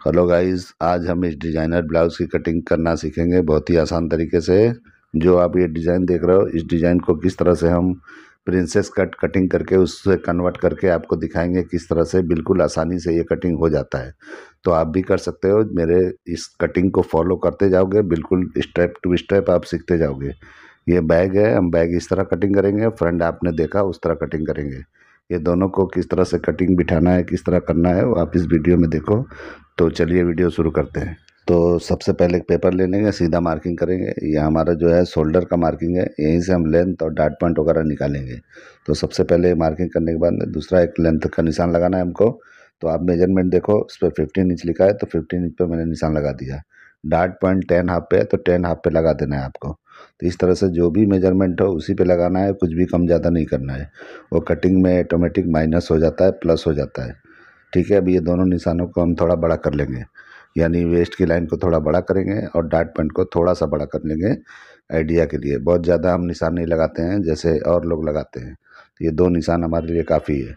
Hello guys, आज हम इस डिज़ाइनर ब्लाउज़ की कटिंग करना सीखेंगे बहुत ही आसान तरीके से। जो आप ये डिज़ाइन देख रहे हो, इस डिज़ाइन को किस तरह से हम प्रिंसेस कट कटिंग करके उससे कन्वर्ट करके आपको दिखाएंगे किस तरह से बिल्कुल आसानी से ये कटिंग हो जाता है। तो आप भी कर सकते हो, मेरे इस कटिंग को फॉलो करते जाओगे, बिल्कुल स्टेप टू स्टेप आप सीखते जाओगे। ये बैग है, हम बैग इस तरह कटिंग करेंगे, फ्रंट आपने देखा उस तरह कटिंग करेंगे। ये दोनों को किस तरह से कटिंग बिठाना है, किस तरह करना है, वो आप इस वीडियो में देखो। तो चलिए वीडियो शुरू करते हैं। तो सबसे पहले एक पेपर ले लेंगे, सीधा मार्किंग करेंगे। ये हमारा जो है शोल्डर का मार्किंग है, यहीं से हम लेंथ और डार्ट पॉइंट वगैरह निकालेंगे। तो सबसे पहले मार्किंग करने के बाद में दूसरा एक लेंथ का निशान लगाना है हमको। तो आप मेजरमेंट देखो, उस पर 15 इंच लिखा है, तो 15 इंच पे मैंने निशान लगा दिया। डार्ट पॉइंट 10 हाफ पे है, तो 10 हाफ पे लगा देना है आपको। तो इस तरह से जो भी मेजरमेंट हो उसी पे लगाना है, कुछ भी कम ज़्यादा नहीं करना है। वो कटिंग में ऑटोमेटिक माइनस हो जाता है, प्लस हो जाता है। ठीक है, अब ये दोनों निशानों को हम थोड़ा बड़ा कर लेंगे, यानी वेस्ट की लाइन को थोड़ा बड़ा करेंगे और डार्ट पॉइंट को थोड़ा सा बड़ा कर लेंगे आइडिया के लिए। बहुत ज़्यादा हम निशान नहीं लगाते हैं जैसे और लोग लगाते हैं। तो ये 2 निशान हमारे लिए काफ़ी है।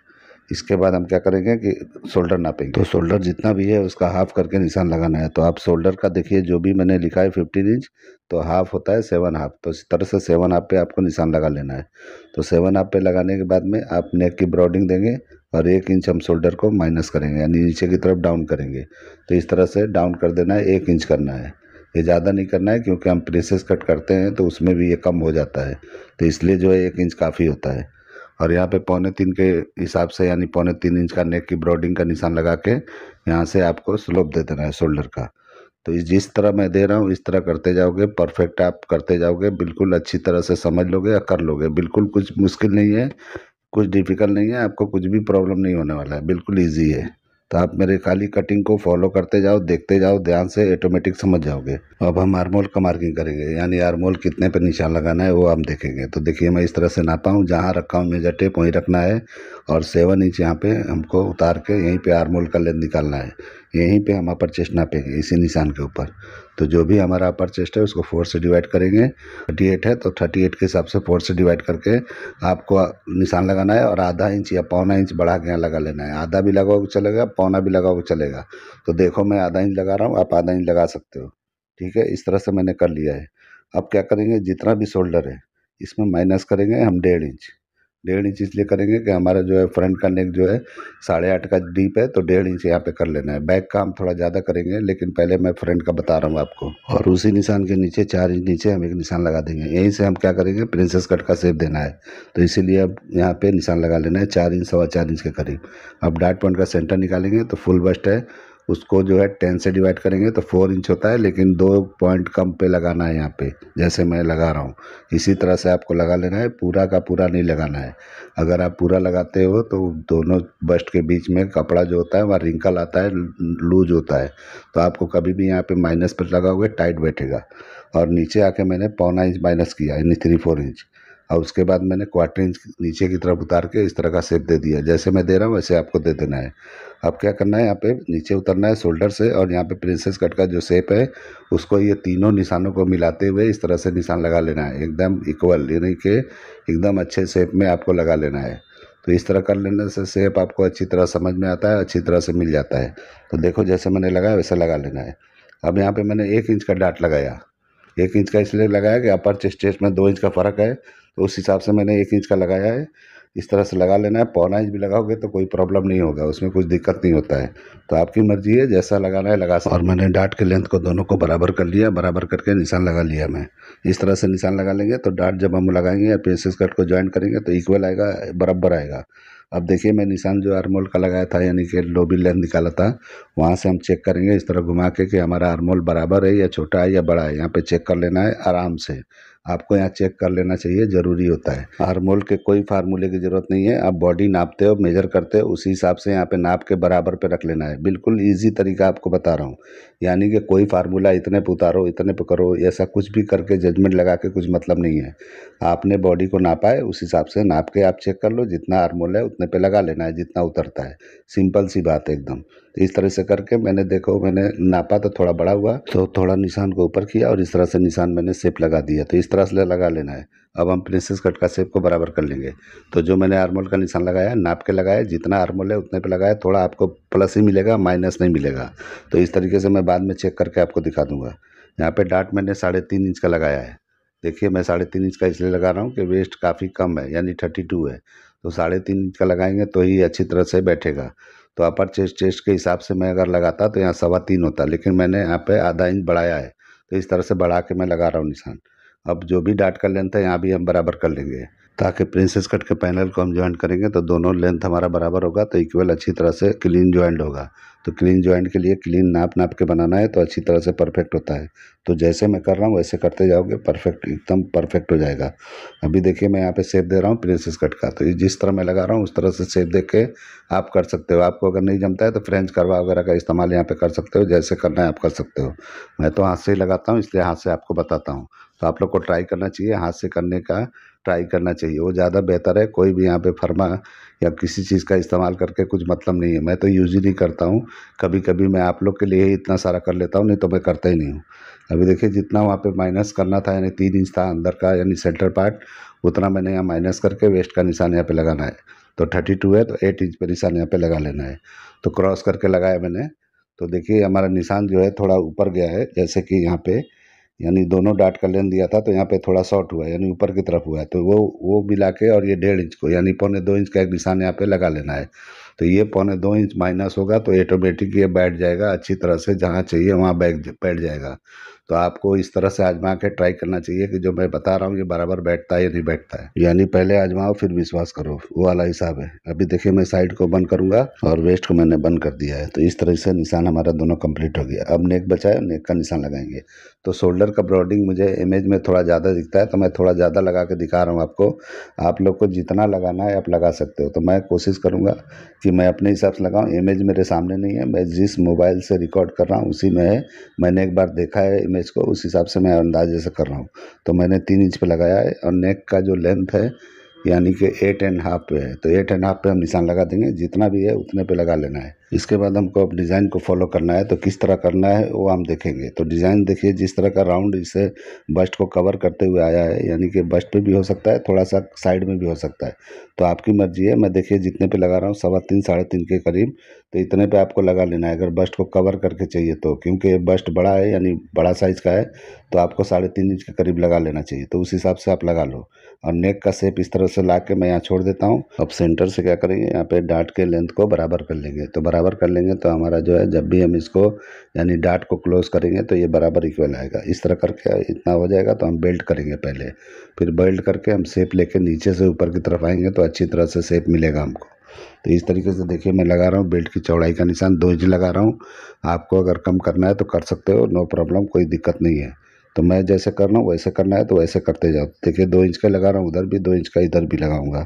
इसके बाद हम क्या करेंगे कि शोल्डर नापेंगे। तो शोल्डर जितना भी है उसका हाफ करके निशान लगाना है। तो आप शोल्डर का देखिए, जो भी मैंने लिखा है 15 इंच, तो हाफ होता है 7 हाफ। तो इस तरह से 7 हाफ पे आपको निशान लगा लेना है। तो 7 हाफ पे लगाने के बाद में आप नेक की ब्रॉडिंग देंगे और 1 इंच हम शोल्डर को माइनस करेंगे, यानी नीचे की तरफ डाउन करेंगे। तो इस तरह से डाउन कर देना है, 1 इंच करना है। ये ज़्यादा नहीं करना है, क्योंकि हम प्रिंसेस कट करते हैं तो उसमें भी ये कम हो जाता है। तो इसलिए जो है 1 इंच काफ़ी होता है। और यहाँ पे 2.25 के हिसाब से, यानी 2.25 इंच का नेक की ब्रॉडिंग का निशान लगा के यहाँ से आपको स्लोप दे देना है शोल्डर का। तो जिस तरह मैं दे रहा हूँ इस तरह करते जाओगे, परफेक्ट आप करते जाओगे, बिल्कुल अच्छी तरह से समझ लोगे या कर लोगे। बिल्कुल कुछ मुश्किल नहीं है, कुछ डिफिकल्ट नहीं है, आपको कुछ भी प्रॉब्लम नहीं होने वाला है, बिल्कुल ईजी है। तो आप मेरे खाली कटिंग को फॉलो करते जाओ, देखते जाओ ध्यान से, ऑटोमेटिक समझ जाओगे। अब हम आर्मोल का मार्किंग करेंगे, यानी आर्मोल कितने पे निशान लगाना है वो हम देखेंगे। तो देखिए, मैं इस तरह से नापा हूँ, जहाँ रखा हूँ मेजर टेप वहीं रखना है और 7 इंच यहाँ पे हमको उतार के यहीं पे आर्मोल का लेंथ निकालना है। यहीं पे हम अपर चेस्ट नापेंगे, इसी निशान के ऊपर। तो जो भी हमारा अपर चेस्ट है उसको 4 से डिवाइड करेंगे। 38 है तो 38 के हिसाब से 4 से डिवाइड करके आपको निशान लगाना है और आधा इंच या पौना इंच बढ़ा के यहाँ लगा लेना है। आधा भी लगाओगे चलेगा, पौना भी लगाओगे चलेगा। तो देखो, मैं आधा इंच लगा रहा हूँ, आप आधा इंच लगा सकते हो। ठीक है, इस तरह से मैंने कर लिया है। अब क्या करेंगे, जितना भी शोल्डर है इसमें माइनस करेंगे हम 1.5 इंच। 1.5 इंच इसलिए करेंगे कि हमारा जो है फ्रंट का नेक जो है 8.5 का डीप है, तो 1.5 इंच यहाँ पे कर लेना है। बैक का हम थोड़ा ज़्यादा करेंगे, लेकिन पहले मैं फ्रंट का बता रहा हूँ आपको। और उसी निशान के नीचे 4 इंच नीचे हम एक निशान लगा देंगे। यहीं से हम क्या करेंगे, प्रिंसेस कट का शेप देना है। तो इसीलिए अब यहाँ पे निशान लगा लेना है 4 इंच, 4.25 इंच के करीब। अब डार्ट पॉइंट का सेंटर निकालेंगे, तो फुल बस्ट है, उसको जो है 10 से डिवाइड करेंगे तो 4 इंच होता है, लेकिन 2 पॉइंट कम पे लगाना है यहाँ पे, जैसे मैं लगा रहा हूँ। इसी तरह से आपको लगा लेना है, पूरा का पूरा नहीं लगाना है। अगर आप पूरा लगाते हो तो दोनों बस्ट के बीच में कपड़ा जो होता है वहाँ रिंकल आता है, लूज होता है। तो आपको कभी भी यहाँ पे माइनस पर लगाओगे टाइट बैठेगा। और नीचे आके मैंने पौना इंच माइनस किया, यानी 3/4 इंच। और उसके बाद मैंने 1/4 इंच नीचे की तरफ उतार के इस तरह का शेप दे दिया। जैसे मैं दे रहा हूँ वैसे आपको दे देना है। अब क्या करना है, यहाँ पे नीचे उतरना है शोल्डर से, और यहाँ पे प्रिंसेस कट का जो शेप है उसको ये तीनों निशानों को मिलाते हुए इस तरह से निशान लगा लेना है, एकदम इक्वल, यानी कि एकदम अच्छे शेप में आपको लगा लेना है। तो इस तरह कर लेने से शेप आपको अच्छी तरह समझ में आता है, अच्छी तरह से मिल जाता है। तो देखो, जैसे मैंने लगाया वैसे लगा लेना है। अब यहाँ पे मैंने 1 इंच का डाट लगाया। 1 इंच का इसलिए लगाया कि अपर चेस्ट में 2 इंच का फ़र्क है, तो उस हिसाब से मैंने 1 इंच का लगाया है। इस तरह से लगा लेना है। पौना इंच भी लगाओगे तो कोई प्रॉब्लम नहीं होगा, उसमें कुछ दिक्कत नहीं होता है। तो आपकी मर्जी है, जैसा लगाना है लगा सकते। और मैंने डाट के लेंथ को दोनों को बराबर कर लिया, बराबर करके निशान लगा लिया मैं। इस तरह से निशान लगा लेंगे तो डाट जब हम लगाएंगे या प्रिंसेस कट को ज्वाइन करेंगे तो इक्वल आएगा, बराबर आएगा। अब देखिए, मैं निशान जो आर्मोल का लगाया था, यानी कि लोबी लेंथ निकाला था, वहाँ से हम चेक करेंगे इस तरह घुमा के कि हमारा आर्मोल बराबर है या छोटा है या बड़ा है। यहाँ पे चेक कर लेना है आराम से। आपको यहाँ चेक कर लेना चाहिए, ज़रूरी होता है। आर्मोल के कोई फार्मूले की ज़रूरत नहीं है। आप बॉडी नापते हो, मेजर करते हो, उसी हिसाब से यहाँ पे नाप के बराबर पे रख लेना है। बिल्कुल ईजी तरीका आपको बता रहा हूँ, यानी कि कोई फार्मूला इतने पे उतारो, इतने पे करो, ऐसा कुछ भी करके जजमेंट लगा के कुछ मतलब नहीं है। आपने बॉडी को नापा है, उस हिसाब से नाप के आप चेक कर लो, जितना आर्मोल है उतने पे लगा लेना है, जितना उतरता है। सिंपल सी बात है एकदम। तो इस तरह से करके मैंने नापा तो थोड़ा बड़ा हुआ, तो थोड़ा निशान को ऊपर किया और इस तरह से निशान मैंने शेप लगा दिया। तो इस तरह से लगा लेना है। अब हम प्रिंसेस कट का शेप को बराबर कर लेंगे। तो जो मैंने आर्मोल का निशान लगाया, नाप के लगाया, जितना आर्मोल है उतने पे लगाया, थोड़ा आपको प्लस ही मिलेगा, माइनस नहीं मिलेगा। तो इस तरीके से मैं बाद में चेक करके आपको दिखा दूंगा। यहाँ पे डाट मैंने 3.5 इंच का लगाया है। देखिए मैं 3.5 इंच का इसलिए लगा रहा हूँ कि वेस्ट काफ़ी कम है, यानी 32 है, तो 3.5 इंच का लगाएंगे तो ही अच्छी तरह से बैठेगा। तो अपर चेस्ट के हिसाब से मैं अगर लगाता तो यहाँ 3.25 होता, लेकिन मैंने यहाँ पे आधा इंच बढ़ाया है। तो इस तरह से बढ़ा के मैं लगा रहा हूँ निशान। अब जो भी डाट का लेंथ है यहाँ भी हम बराबर कर लेंगे, ताकि प्रिंसेस कट के पैनल को हम ज्वाइंट करेंगे तो दोनों लेंथ हमारा बराबर होगा, तो इक्वल अच्छी तरह से क्लीन ज्वाइंट होगा। तो क्लीन ज्वाइंट के लिए क्लीन नाप के बनाना है, तो अच्छी तरह से परफेक्ट होता है। तो जैसे मैं कर रहा हूँ वैसे करते जाओगे, परफेक्ट एकदम परफेक्ट हो जाएगा। अभी देखिए मैं यहाँ पे शेप दे रहा हूँ प्रिंसेस कट का, तो जिस तरह मैं लगा रहा हूँ उस तरह से शेप देख के आप कर सकते हो। आपको अगर नहीं जमता है तो फ्रेंच करवा वगैरह का इस्तेमाल यहाँ पे कर सकते हो, जैसे करना है आप कर सकते हो। मैं तो हाथ से ही लगाता हूँ, इसलिए हाथ से आपको बताता हूँ। तो आप लोग को ट्राई करना चाहिए, हाथ से करने का ट्राई करना चाहिए, वो ज़्यादा बेहतर है। कोई भी यहाँ पे फर्मा या किसी चीज़ का इस्तेमाल करके कुछ मतलब नहीं है। मैं तो यूज़ ही नहीं करता हूँ, कभी कभी मैं आप लोग के लिए ही इतना सारा कर लेता हूँ, नहीं तो मैं करता ही नहीं हूँ। अभी देखिए जितना वहाँ पे माइनस करना था, यानी 3 इंच था अंदर का, यानी सेंटर पार्ट, उतना मैंने यहाँ माइनस करके वेस्ट का निशान यहाँ पे लगाना है। तो 32 है तो 8 इंच पे निशान यहाँ पे लगा लेना है। तो क्रॉस करके लगाया मैंने। तो देखिए हमारा निशान जो है थोड़ा ऊपर गया है, जैसे कि यहाँ पे, यानी दोनों डाट का लेंथ दिया था तो यहाँ पे थोड़ा शॉर्ट हुआ है, यानी ऊपर की तरफ हुआ है। तो वो मिला के और ये 1.5 इंच को, यानी 2.25 इंच का एक निशान यहाँ पे लगा लेना है। तो ये 2.25 इंच माइनस होगा तो ऑटोमेटिक ये बैठ जाएगा अच्छी तरह से, जहाँ चाहिए वहाँ बैठ जाएगा। तो आपको इस तरह से आजमा के ट्राई करना चाहिए कि जो मैं बता रहा हूँ ये बराबर बैठता है या नहीं बैठता है, यानी पहले आजमाओ फिर विश्वास करो, वो वाला हिसाब है। अभी देखिए मैं साइड को बंद करूंगा और वेस्ट को मैंने बंद कर दिया है। तो इस तरह से निशान हमारा दोनों कंप्लीट हो गया। अब नेक बचा है, नेक का निशान लगाएंगे। तो शोल्डर का ब्रॉडिंग मुझे इमेज में थोड़ा ज़्यादा दिखता है, तो मैं थोड़ा ज़्यादा लगा के दिखा रहा हूँ आपको। आप लोग को जितना लगाना है आप लगा सकते हो। तो मैं कोशिश करूँगा कि मैं अपने हिसाब से लगाऊँ। इमेज मेरे सामने नहीं है, मैं जिस मोबाइल से रिकॉर्ड कर रहा हूँ उसी में है। मैंने एक बार देखा है इमेज को, उस हिसाब से मैं अंदाजे से कर रहा हूँ। तो मैंने 3 इंच पे लगाया है और नेक का जो लेंथ है यानी कि 8.5 पे है, तो 8.5 पे हम निशान लगा देंगे। जितना भी है उतने पे लगा लेना है। इसके बाद हमको अब डिज़ाइन को फॉलो करना है, तो किस तरह करना है वो हम देखेंगे। तो डिज़ाइन देखिए जिस तरह का राउंड इसे बस्ट को कवर करते हुए आया है, यानी कि बस्ट पे भी हो सकता है, थोड़ा सा साइड में भी हो सकता है, तो आपकी मर्जी है। मैं देखिए जितने पे लगा रहा हूँ 3.25 3.5 के करीब, तो इतने पे आपको लगा लेना है अगर बस्ट को कवर करके चाहिए तो। क्योंकि बस्ट बड़ा है यानी बड़ा साइज़ का है, तो आपको 3.5 इंच के करीब लगा लेना चाहिए। तो उस हिसाब से आप लगा लो। और नेक का शेप इस तरह से ला के मैं यहाँ छोड़ देता हूँ। अब सेंटर से क्या करेंगे, यहाँ पे डाट के लेंथ को बराबर कर लेंगे। तो बराबर कर लेंगे तो हमारा जो है, जब भी हम इसको यानी डाट को क्लोज करेंगे तो ये बराबर इक्वल आएगा। इस तरह करके इतना हो जाएगा तो हम बेल्ट करेंगे पहले, फिर बेल्ट करके हम शेप लेके नीचे से ऊपर की तरफ आएंगे तो अच्छी तरह से शेप मिलेगा हमको। तो इस तरीके से देखिए मैं लगा रहा हूँ बेल्ट की चौड़ाई का निशान 2 इंच लगा रहा हूँ। आपको अगर कम करना है तो कर सकते हो, नो प्रॉब्लम, कोई दिक्कत नहीं है। तो मैं जैसे कर रहा हूँ वैसे करना है तो वैसे करते जाओ। देखिए 2 इंच का लगा रहा हूँ, उधर भी 2 इंच का इधर भी लगाऊंगा,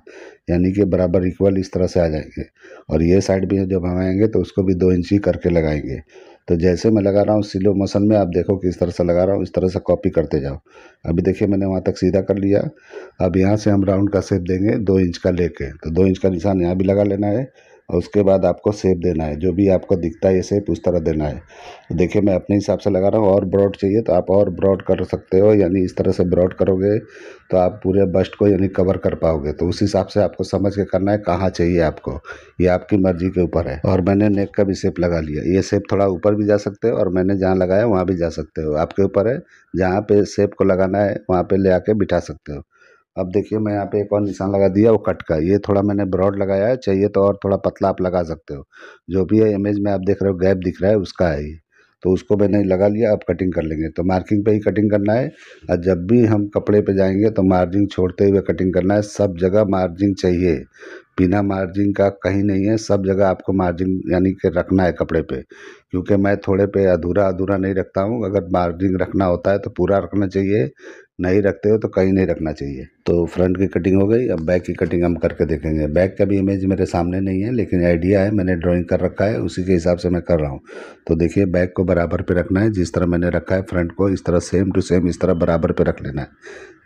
यानी कि बराबर इक्वल इस तरह से आ जाएंगे। और ये साइड भी जब हम आएंगे तो उसको भी 2 इंच ही करके लगाएंगे। तो जैसे मैं लगा रहा हूँ स्लो मोशन में, आप देखो किस तरह से लगा रहा हूँ, इस तरह से कॉपी करते जाओ। अभी देखिए मैंने वहाँ तक सीधा कर लिया। अब यहाँ से हम राउंड का शेप देंगे 2 इंच का लेके, तो 2 इंच का निशान यहाँ भी लगा लेना है। और उसके बाद आपको शेप देना है, जो भी आपको दिखता है ये शेप उस तरह देना है। तो देखिए मैं अपने हिसाब से लगा रहा हूँ। और ब्रॉड चाहिए तो आप और ब्रॉड कर सकते हो, यानी इस तरह से ब्रॉड करोगे तो आप पूरे बस्ट को यानी कवर कर पाओगे। तो उस हिसाब से आपको समझ के करना है कहाँ चाहिए आपको, ये आपकी मर्जी के ऊपर है। और मैंने नेक का भी शेप लगा लिया। ये शेप थोड़ा ऊपर भी जा सकते हो और मैंने जहाँ लगाया वहाँ भी जा सकते हो, आपके ऊपर है। जहाँ पे शेप को लगाना है वहाँ पे ले आके बिठा सकते हो। अब देखिए मैं यहाँ पे एक और निशान लगा दिया, वो कट का। ये थोड़ा मैंने ब्रॉड लगाया है, चाहिए तो और थोड़ा पतला आप लगा सकते हो। जो भी है इमेज में आप देख रहे हो गैप दिख रहा है उसका है ये। तो उसको मैंने लगा लिया। अब कटिंग कर लेंगे। तो मार्किंग पे ही कटिंग करना है, और जब भी हम कपड़े पे जाएंगे तो मार्जिन छोड़ते हुए कटिंग करना है। सब जगह मार्जिन चाहिए, बिना मार्जिन का कहीं नहीं है। सब जगह आपको मार्जिन यानी कि रखना है कपड़े पे, क्योंकि मैं थोड़े पे अधूरा अधूरा नहीं रखता हूँ। अगर मार्जिन रखना होता है तो पूरा रखना चाहिए, नहीं रखते हो तो कहीं नहीं रखना चाहिए। तो फ्रंट की कटिंग हो गई। अब बैक की कटिंग हम करके देखेंगे। बैक का भी इमेज मेरे सामने नहीं है, लेकिन आइडिया है, मैंने ड्राइंग कर रखा है, उसी के हिसाब से मैं कर रहा हूँ। तो देखिए बैक को बराबर पे रखना है, जिस तरह मैंने रखा है फ्रंट को इस तरह सेम टू सेम इस तरह बराबर पे रख लेना है।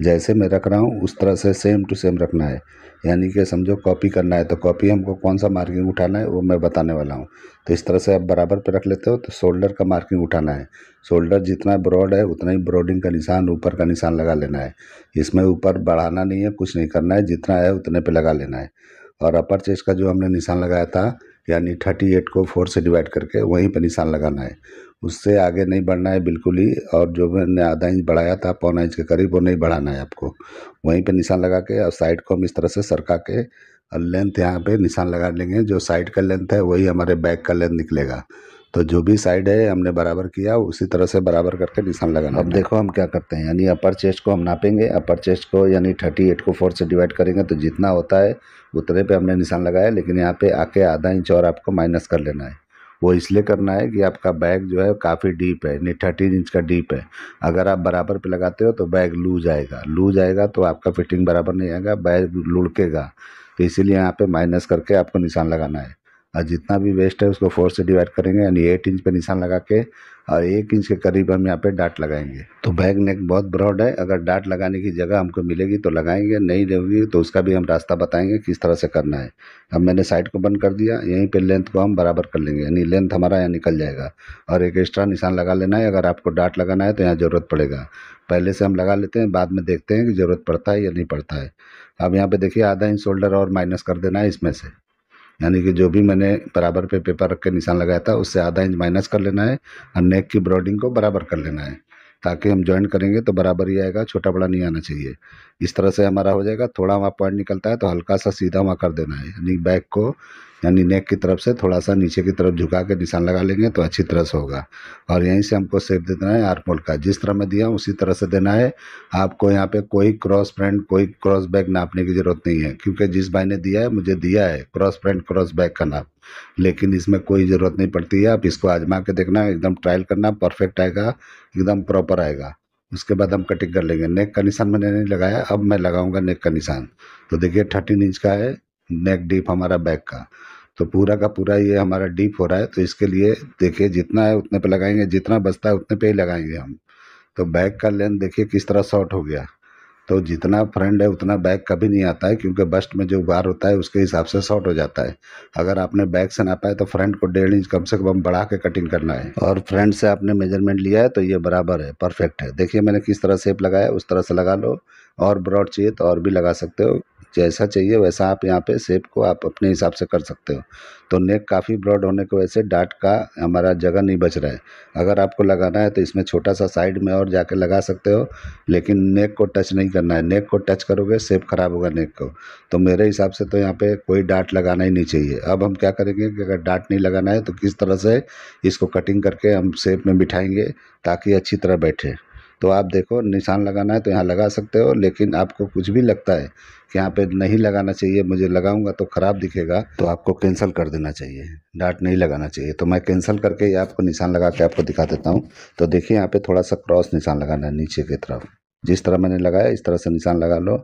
जैसे मैं रख रहा हूँ उस तरह से सेम टू सेम रखना है, यानी कि समझो कॉपी करना है। तो कॉपी हमको कौन सा मार्किंग उठाना है वो मैं बताने वाला हूँ। तो इस तरह से आप बराबर पे रख लेते हो। तो शोल्डर का मार्किंग उठाना है, शोल्डर जितना ब्रॉड है उतना ही ब्रॉडिंग का निशान, ऊपर का निशान लगा लेना है। इसमें ऊपर बढ़ाना नहीं है, कुछ नहीं करना है, जितना है उतने पे लगा लेना है। और अपर चेस्ट का जो हमने निशान लगाया था, यानी 38 को 4 से डिवाइड करके वहीं पे निशान लगाना है, उससे आगे नहीं बढ़ना है बिल्कुल ही। और जो मैंने आधा इंच बढ़ाया था, पौना इंच के करीब, वो नहीं बढ़ाना है आपको। वहीं पे निशान लगा के और साइड को हम इस तरह से सरका के और लेंथ यहाँ पे निशान लगा लेंगे। जो साइड का लेंथ है वही हमारे बैक का लेंथ निकलेगा। तो जो भी साइड है हमने बराबर किया, उसी तरह से बराबर करके निशान लगाना। अब देखो हम क्या करते हैं, यानी अपर चेस्ट को हम नापेंगे। अपर चेस्ट को यानी 38 को 4 से डिवाइड करेंगे तो जितना होता है उतने पे हमने निशान लगाया। लेकिन यहाँ पे आके आधा इंच और आपको माइनस कर लेना है। वो इसलिए करना है कि आपका बैग जो है काफ़ी डीप है, यानी 13 इंच का डीप है। अगर आप बराबर पे लगाते हो तो बैग लूज आएगा, लूज आएगा तो आपका फिटिंग बराबर नहीं आएगा, बैग लुढ़केगा। तो इसीलिए यहाँ पे माइनस करके आपको निशान लगाना है। और जितना भी वेस्ट है उसको 4 से डिवाइड करेंगे, यानी 8 इंच पे निशान लगा के और 1 इंच के करीब हम यहाँ पे डाट लगाएंगे। तो बैक नेक बहुत ब्रॉड है, अगर डाट लगाने की जगह हमको मिलेगी तो लगाएंगे, नहीं रहेगी तो उसका भी हम रास्ता बताएंगे किस तरह से करना है। अब मैंने साइड को बंद कर दिया, यहीं पे लेंथ को हम बराबर कर लेंगे, यानी लेंथ हमारा यहाँ निकल जाएगा। और एक एक्स्ट्रा निशान लगा लेना है, अगर आपको डाट लगाना है तो यहाँ ज़रूरत पड़ेगा। पहले से हम लगा लेते हैं, बाद में देखते हैं कि ज़रूरत पड़ता है या नहीं पड़ता है। अब यहाँ पे देखिए आधा इंच शोल्डर और माइनस कर देना है इसमें से, यानी कि जो भी मैंने बराबर पे पेपर रख के निशान लगाया था उससे आधा इंच माइनस कर लेना है और नेक की ब्रॉडिंग को बराबर कर लेना है, ताकि हम जॉइंट करेंगे तो बराबर ही आएगा, छोटा बड़ा नहीं आना चाहिए। इस तरह से हमारा हो जाएगा। थोड़ा वहाँ पॉइंट निकलता है तो हल्का सा सीधा वहाँ कर देना है, यानी बैक को, यानी नेक की तरफ से थोड़ा सा नीचे की तरफ झुका के निशान लगा लेंगे तो अच्छी तरह से होगा। और यहीं से हमको शेप दे देना है आर्म होल का, जिस तरह मैं दिया उसी तरह से देना है आपको। यहाँ पे कोई क्रॉस फ्रंट कोई क्रॉस बैक नापने की ज़रूरत नहीं है, क्योंकि जिस भाई ने दिया है मुझे दिया है क्रॉस फ्रंट क्रॉस बैक का नाप, लेकिन इसमें कोई ज़रूरत नहीं पड़ती है। आप इसको आजमा के देखना, एकदम ट्रायल करना, परफेक्ट आएगा, एकदम प्रॉपर आएगा। उसके बाद हम कटिंग कर लेंगे। नेक का निशान मैंने नहीं लगाया, अब मैं लगाऊंगा नेक का निशान। तो देखिए 13 इंच का है नेक डीप हमारा बैक का, तो पूरा का पूरा ये हमारा डीप हो रहा है। तो इसके लिए देखिए जितना है उतने पे लगाएंगे, जितना बचता है उतने पे ही लगाएंगे हम। तो बैक का लेंथ देखिए किस तरह शॉर्ट हो गया। तो जितना फ्रंट है उतना बैक कभी नहीं आता है, क्योंकि बस्ट में जो बार होता है उसके हिसाब से शॉर्ट हो जाता है। अगर आपने बैक से नापा है तो फ्रंट को 1.5 इंच कम से कम बढ़ा के कटिंग करना है। और फ्रंट से आपने मेजरमेंट लिया है तो ये बराबर है, परफेक्ट है। देखिए मैंने किस तरह शेप लगाया, उस तरह से लगा लो। और ब्रॉड चाहिए तो और भी लगा सकते हो, जैसा चाहिए वैसा आप यहाँ पे शेप को आप अपने हिसाब से कर सकते हो। तो नेक काफ़ी ब्रॉड होने की वजह से डाट का हमारा जगह नहीं बच रहा है। अगर आपको लगाना है तो इसमें छोटा सा साइड में और जाके लगा सकते हो, लेकिन नेक को टच नहीं करना है। नेक को टच करोगे शेप खराब होगा नेक को। तो मेरे हिसाब से तो यहाँ पे कोई डाट लगाना ही नहीं चाहिए। अब हम क्या करेंगे कि अगर डाट नहीं लगाना है तो किस तरह से इसको कटिंग करके हम शेप में बिठाएंगे ताकि अच्छी तरह बैठे। तो आप देखो निशान लगाना है तो यहाँ लगा सकते हो, लेकिन आपको कुछ भी लगता है कि यहाँ पे नहीं लगाना चाहिए, मुझे लगाऊंगा तो ख़राब दिखेगा, तो आपको कैंसिल कर देना चाहिए, डाट नहीं लगाना चाहिए। तो मैं कैंसिल करके ये आपको निशान लगा के आपको दिखा देता हूँ। तो देखिए यहाँ पे थोड़ा सा क्रॉस निशान लगाना है नीचे की तरफ, जिस तरह मैंने लगाया इस तरह से निशान लगा लो।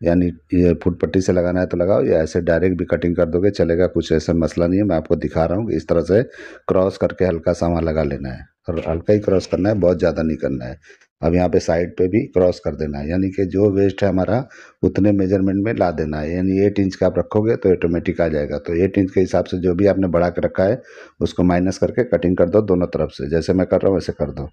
यानी ये फुट पट्टी से लगाना है तो लगाओ, या ऐसे डायरेक्ट भी कटिंग कर दोगे चलेगा, कुछ ऐसा मसला नहीं है। मैं आपको दिखा रहा हूँ कि इस तरह से क्रॉस करके हल्का सा वहाँ लगा लेना है, और हल्का ही क्रॉस करना है, बहुत ज़्यादा नहीं करना है। अब यहाँ पे साइड पे भी क्रॉस कर देना है, यानी कि जो वेस्ट है हमारा उतने मेजरमेंट में ला देना है। यानी 8 इंच का आप रखोगे तो ऑटोमेटिक आ जाएगा। तो 8 इंच के हिसाब से जो भी आपने बढ़ा के रखा है उसको माइनस करके कटिंग कर दो दोनों तरफ से, जैसे मैं कर रहा हूँ वैसे कर दो।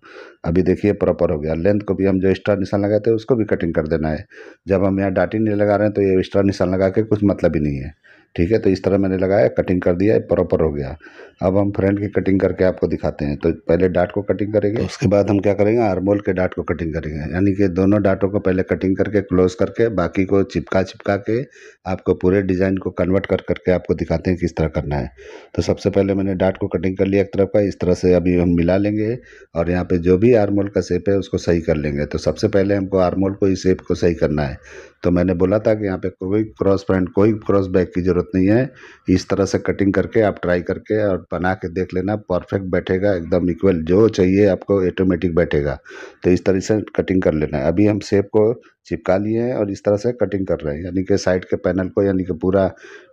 अभी देखिए प्रॉपर हो गया। लेंथ को भी हम जो एक्स्ट्रा निशान लगाए थे उसको भी कटिंग कर देना है। जब हम यहाँ डाटी नहीं लगा रहे हैं तो ये एक्स्ट्रा निशान लगा के कुछ मतलब ही नहीं है, ठीक है। तो इस तरह मैंने लगाया, कटिंग कर दिया, प्रॉपर हो गया। अब हम फ्रंट की कटिंग करके आपको दिखाते हैं। तो पहले डाट को कटिंग करेंगे, तो उसके बाद हम क्या करेंगे, आर्मोल के डाट को कटिंग करेंगे। यानी कि दोनों डाटों को पहले कटिंग करके क्लोज करके बाकी को चिपका चिपका के आपको पूरे डिज़ाइन को कन्वर्ट कर करके आपको दिखाते हैं किस तरह करना है। तो सबसे पहले मैंने डाट को कटिंग कर लिया एक तरफ का, इस तरह से अभी हम मिला लेंगे और यहाँ पे जो भी आर्मोल का शेप है उसको सही कर लेंगे। तो सबसे पहले हमको आर्मोल को इस शेप को सही करना है। तो मैंने बोला था कि यहाँ पे कोई क्रॉस फ्रंट कोई क्रॉस बैक की ज़रूरत नहीं है। इस तरह से कटिंग करके आप ट्राई करके और बना के देख लेना, परफेक्ट बैठेगा, एकदम इक्वल जो चाहिए आपको ऑटोमेटिक बैठेगा। तो इस तरह से कटिंग कर लेना है। अभी हम शेप को चिपका लिए हैं और इस तरह से कटिंग कर रहे हैं, यानी कि साइड के पैनल को, यानी कि पूरा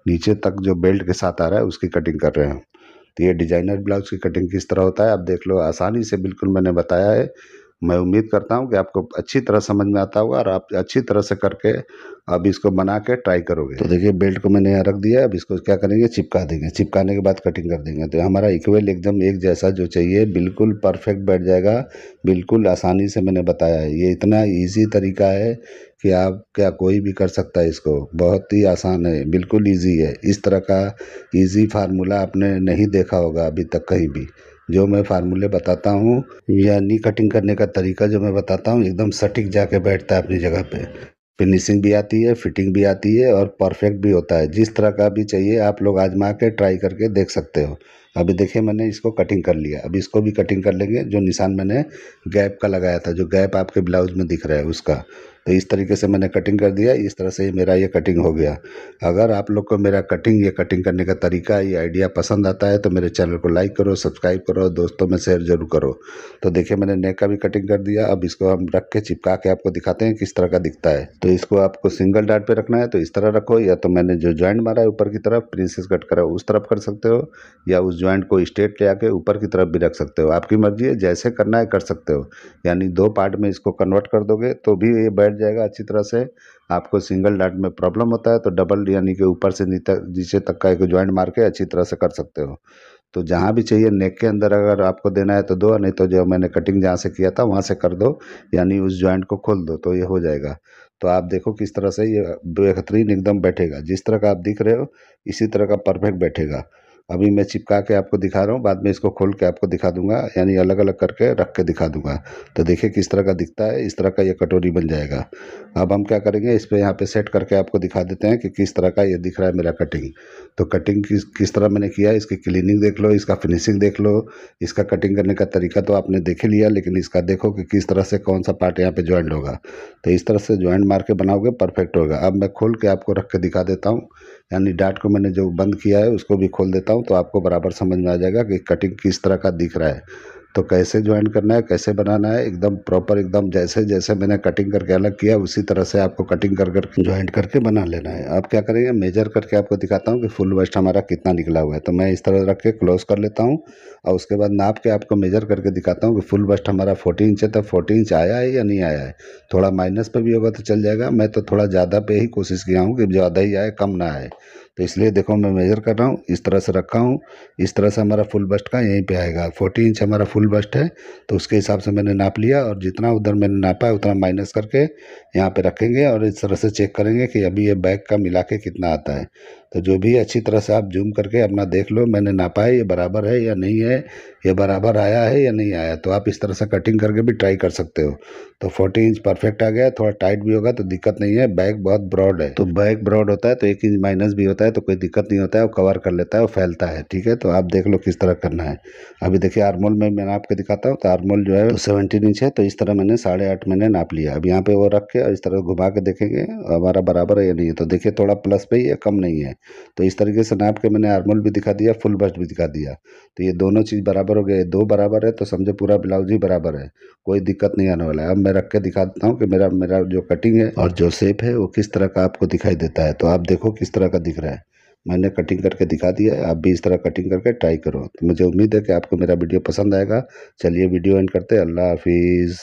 नीचे तक जो बेल्ट के साथ आ रहा है उसकी कटिंग कर रहे हैं। तो ये डिजाइनर ब्लाउज की कटिंग किस तरह होता है आप देख लो, आसानी से बिल्कुल मैंने बताया है। मैं उम्मीद करता हूँ कि आपको अच्छी तरह समझ में आता होगा और आप अच्छी तरह से करके अब इसको बना के ट्राई करोगे। तो देखिए बेल्ट को मैंने यहाँ रख दिया। अब इसको क्या करेंगे, चिपका देंगे। चिपकाने के बाद कटिंग कर देंगे तो हमारा इक्वल एकदम एक जैसा जो चाहिए बिल्कुल परफेक्ट बैठ जाएगा। बिल्कुल आसानी से मैंने बताया है, ये इतना इजी तरीका है कि आप क्या कोई भी कर सकता है इसको। बहुत ही आसान है, बिल्कुल इजी है। इस तरह का इजी फार्मूला आपने नहीं देखा होगा अभी तक कहीं भी। जो मैं फार्मूले बताता हूँ यानी कटिंग करने का तरीका जो मैं बताता हूँ एकदम सटीक जाके बैठता है अपनी जगह पे। फिनिशिंग भी आती है, फिटिंग भी आती है और परफेक्ट भी होता है। जिस तरह का भी चाहिए आप लोग आजमा के ट्राई करके देख सकते हो। अभी देखिए मैंने इसको कटिंग कर लिया। अब इसको भी कटिंग कर लेंगे। जो निशान मैंने गैप का लगाया था, जो गैप आपके ब्लाउज में दिख रहा है उसका, तो इस तरीके से मैंने कटिंग कर दिया। इस तरह से मेरा ये कटिंग हो गया। अगर आप लोग को मेरा ये कटिंग करने का तरीका, ये आइडिया पसंद आता है तो मेरे चैनल को लाइक करो, सब्सक्राइब करो, दोस्तों में शेयर जरूर करो। तो देखिए मैंने नेक का भी कटिंग कर दिया। अब इसको हम रख के चिपका के आपको दिखाते हैं किस तरह का दिखता है। तो इसको आपको सिंगल डार्ट पे रखना है तो इस तरह रखो, या तो मैंने जो जॉइंट मारा है ऊपर की तरफ प्रिंसेस कट करा उस तरफ कर सकते हो, या उस जॉइंट को स्ट्रेट ले आके ऊपर की तरफ भी रख सकते हो। आपकी मर्जी है, जैसे करना है कर सकते हो। यानी 2 पार्ट में इसको कन्वर्ट कर दोगे तो भी ये बैठ जाएगा अच्छी तरह से। आपको सिंगल डार्ट में प्रॉब्लम होता है तो डबल यानी कि ऊपर से नीचे तक का एक जॉइंट मार के अच्छी तरह से कर सकते हो। तो जहाँ भी चाहिए नेक के अंदर अगर आपको देना है तो दो, नहीं तो जो मैंने कटिंग जहाँ से किया था वहाँ से कर दो, यानी उस जॉइंट को खोल दो तो ये हो जाएगा। तो आप देखो किस तरह से ये बेहतरीन एकदम बैठेगा। जिस तरह का आप दिख रहे हो इसी तरह का परफेक्ट बैठेगा। अभी मैं चिपका के आपको दिखा रहा हूँ, बाद में इसको खोल के आपको दिखा दूंगा, यानी अलग अलग करके रख के दिखा दूंगा। तो देखिए किस तरह का दिखता है। इस तरह का ये कटोरी बन जाएगा। अब हम क्या करेंगे, इस पे यहाँ पे सेट करके आपको दिखा देते हैं कि किस तरह का ये दिख रहा है मेरा कटिंग। तो कटिंग किस तरह मैंने किया है, इसकी क्लीनिंग देख लो, इसका फिनिशिंग देख लो। इसका कटिंग करने का तरीका तो आपने देख ही लिया, लेकिन इसका देखो कि किस तरह से कौन सा पार्ट यहाँ पे ज्वाइंट होगा। तो इस तरह से ज्वाइंट मार के बनाओगे परफेक्ट होगा। अब मैं खोल के आपको रख के दिखा देता हूँ, यानी डार्ट को मैंने जो बंद किया है उसको भी खोल देता हूँ तो आपको बराबर समझ में आ जाएगा कि कटिंग किस तरह का दिख रहा है। तो कैसे ज्वाइन करना है, कैसे बनाना है, एकदम प्रॉपर, एकदम जैसे जैसे मैंने कटिंग करके अलग किया उसी तरह से आपको कटिंग कर करके ज्वाइंट करके बना लेना है। आप क्या करेंगे, मेजर करके आपको दिखाता हूँ कि फुल वेस्ट हमारा कितना निकला हुआ है। तो मैं इस तरह रख के क्लोज कर लेता हूँ और उसके बाद नाप के आपको मेजर करके दिखाता हूँ कि फुल वेस्ट हमारा 40 इंच है। तो 40 इंच आया है या नहीं आया है। थोड़ा माइनस पे भी होगा तो चल जाएगा। मैं तो थोड़ा ज़्यादा पे ही कोशिश किया हूँ कि ज़्यादा ही आए, कम ना आए। तो इसलिए देखो मैं मेजर कर रहा हूँ, इस तरह से रखा हूँ। इस तरह से हमारा फुल बस्ट का यहीं पे आएगा। 40 इंच हमारा फुल बस्ट है तो उसके हिसाब से मैंने नाप लिया और जितना उधर मैंने नापा है उतना माइनस करके यहाँ पे रखेंगे और इस तरह से चेक करेंगे कि अभी ये बैक का मिला के कितना आता है। तो जो भी अच्छी तरह से आप जूम करके अपना देख लो, मैंने नापा है ये बराबर है या नहीं है, ये बराबर आया है या नहीं आया। तो आप इस तरह से कटिंग करके भी ट्राई कर सकते हो। तो 40 इंच परफेक्ट आ गया। थोड़ा टाइट भी होगा तो दिक्कत नहीं है, बैक बहुत ब्रॉड है। तो बैक ब्रॉड होता है तो 1 इंच माइनस भी होता है तो कोई दिक्कत नहीं होता है, वो कवर कर लेता है, वो फैलता है। ठीक है, तो आप देख लो किस तरह करना है। अभी देखिए आर्मोल में मैं नाप के दिखाता हूँ। तो आर्मोल जो है तो 17 इंच है, तो इस तरह मैंने 8.5 मैंने नाप लिया। अब यहाँ पे वो रख के और इस तरह घुमा के देखेंगे हमारा बराबर है या नहीं है। तो देखिए थोड़ा प्लस पे ही है, कम नहीं है। तो इस तरीके से नाप के मैंने आर्मोल भी दिखा दिया, फुल बस्ट भी दिखा दिया। तो ये दोनों चीज़ बराबर हो गए, दो बराबर है तो समझो पूरा ब्लाउज ही बराबर है, कोई दिक्कत नहीं आने वाला है। अब मैं रख के दिखा देता हूँ कि मेरा मेरा जो कटिंग है और जो शेप है वो किस तरह का आपको दिखाई देता है। तो आप देखो किस तरह का दिख रहा है। मैंने कटिंग करके दिखा दिया है, आप भी इस तरह कटिंग करके ट्राई करो। तो मुझे उम्मीद है कि आपको मेरा वीडियो पसंद आएगा। चलिए वीडियो एंड करते हैं। अल्लाह हाफिज़।